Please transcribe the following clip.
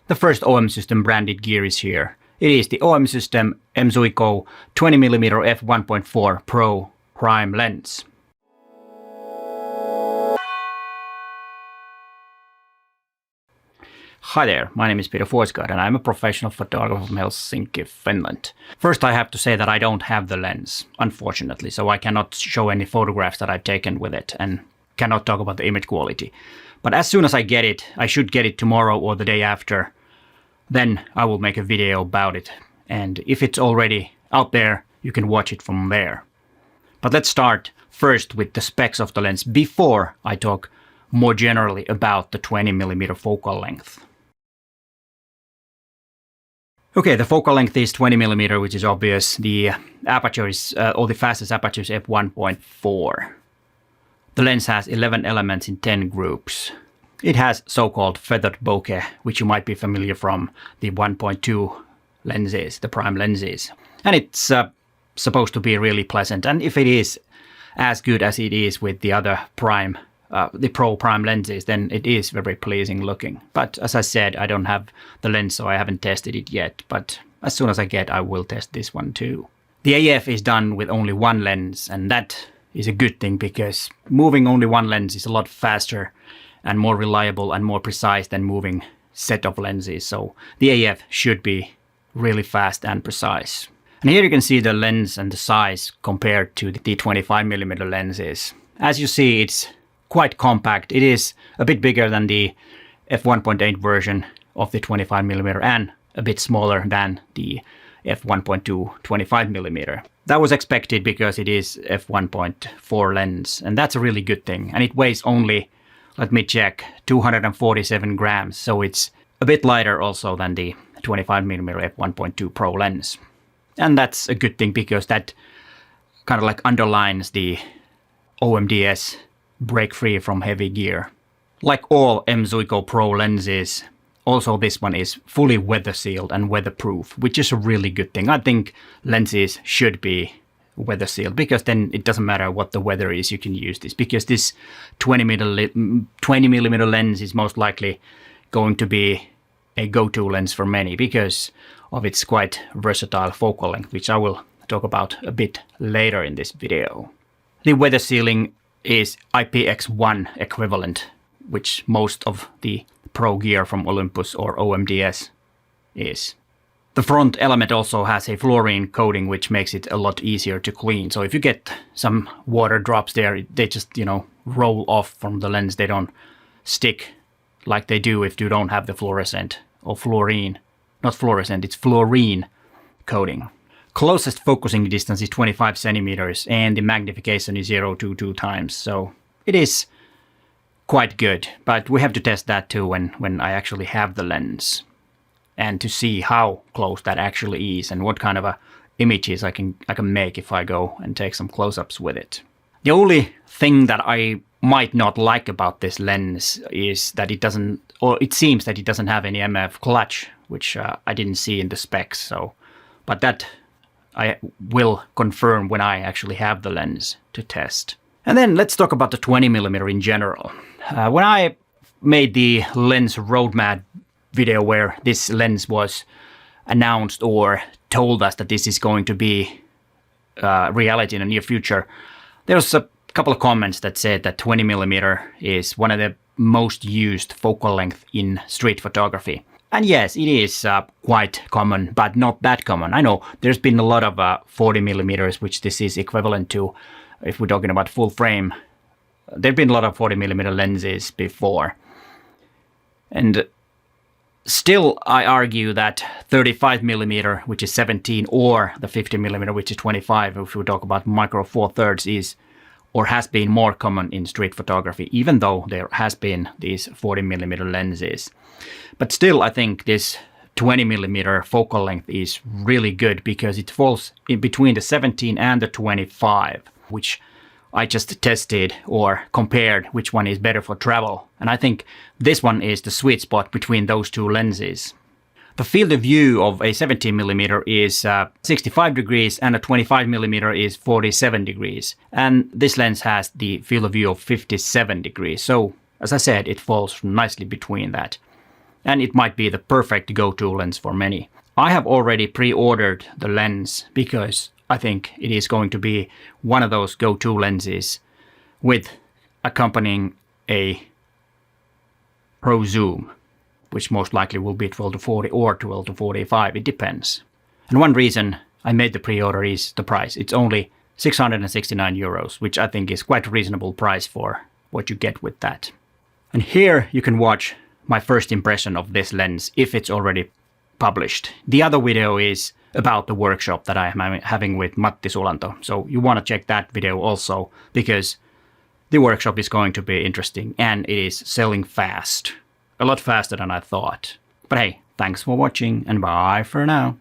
The first OM System branded gear is here. It is the OM System M.Zuiko 20mm f1.4 Pro prime lens. Hi there, my name is Peter Forsgard and I'm a professional photographer from Helsinki, Finland. First I have to say that I don't have the lens, unfortunately, so I cannot show any photographs that I've taken with it and cannot talk about the image quality. But as soon as I get it, I should get it tomorrow or the day after, then I will make a video about it. And if it's already out there, you can watch it from there. But let's start first with the specs of the lens before I talk more generally about the 20mm focal length. Okay, the focal length is 20mm, which is obvious. The aperture is, or the fastest aperture is f1.4. The lens has 11 elements in 10 groups. It has so-called feathered bokeh, which you might be familiar from the 1.2 lenses, the prime lenses. And it's supposed to be really pleasant. And if it is as good as it is with the other prime, the Pro prime lenses, then it is very pleasing looking. But as I said, I don't have the lens, so I haven't tested it yet. But as soon as I get, I will test this one too. The AF is done with only one lens, and that is a good thing because moving only one lens is a lot faster and more reliable and more precise than moving set of lenses. So the AF should be really fast and precise. And here you can see the lens and the size compared to the 25mm lenses. As you see, it's quite compact. It is a bit bigger than the f1.8 version of the 25mm and a bit smaller than the f1.2 25mm. That was expected because it is f1.4 lens, and that's a really good thing. And it weighs only, let me check, 247 grams, so it's a bit lighter also than the 25mm f1.2 Pro lens. And that's a good thing because that kind of like underlines the OMDS break free from heavy gear. Like all M.Zuiko Pro lenses, also this one is fully weather sealed and weatherproof, which is a really good thing. I think lenses should be weather sealed because then it doesn't matter what the weather is, you can use this. Because this 20mm lens is most likely going to be a go-to lens for many because of its quite versatile focal length, which I will talk about a bit later in this video. The weather sealing is IPX1 equivalent, which most of the Pro gear from Olympus or OMDS is. The front element also has a fluorine coating, which makes it a lot easier to clean. So if you get some water drops there, they just, roll off from the lens. They don't stick like they do if you don't have the fluorescent or fluorine. Not fluorescent, it's fluorine coating. Closest focusing distance is 25 centimeters and the magnification is 0.22 times. So it is quite good, but we have to test that too when I actually have the lens and to see how close that actually is and what kind of images I can make if I go and take some close-ups with it. The only thing that I might not like about this lens is that it doesn't, or it seems that it doesn't have any MF clutch, which I didn't see in the specs. So, but that I will confirm when I actually have the lens to test. And then let's talk about the 20mm in general. When I made the lens roadmap video where this lens was announced or told us that this is going to be reality in the near future, there was a couple of comments that said that 20mm is one of the most used focal length in street photography. And yes, it is quite common, but not that common. I know there's been a lot of 40mm, which this is equivalent to. If we're talking about full frame, there have been a lot of 40mm lenses before. And still, I argue that 35mm, which is 17, or the 50mm, which is 25, if we talk about micro four thirds, is or has been more common in street photography, even though there has been these 40mm lenses. But still, I think this 20mm focal length is really good because it falls in between the 17 and the 25, which I just tested or compared which one is better for travel. And I think this one is the sweet spot between those two lenses. The field of view of a 17mm is 65 degrees and a 25mm is 47 degrees. And this lens has the field of view of 57 degrees. So, as I said, it falls nicely between that. and it might be the perfect go-to lens for many. I have already pre-ordered the lens because I think it is going to be one of those go-to lenses with accompanying a Pro Zoom, which most likely will be 12-40 or 12-45, it depends. And one reason I made the pre-order is the price. It's only 669 euros, which I think is quite a reasonable price for what you get with that. And here you can watch my first impression of this lens if it's already published. The other video is about the workshop that I am having with Matti Sulanto. So you want to check that video also, because the workshop is going to be interesting and it is selling fast. A lot faster than I thought. But hey, thanks for watching and bye for now.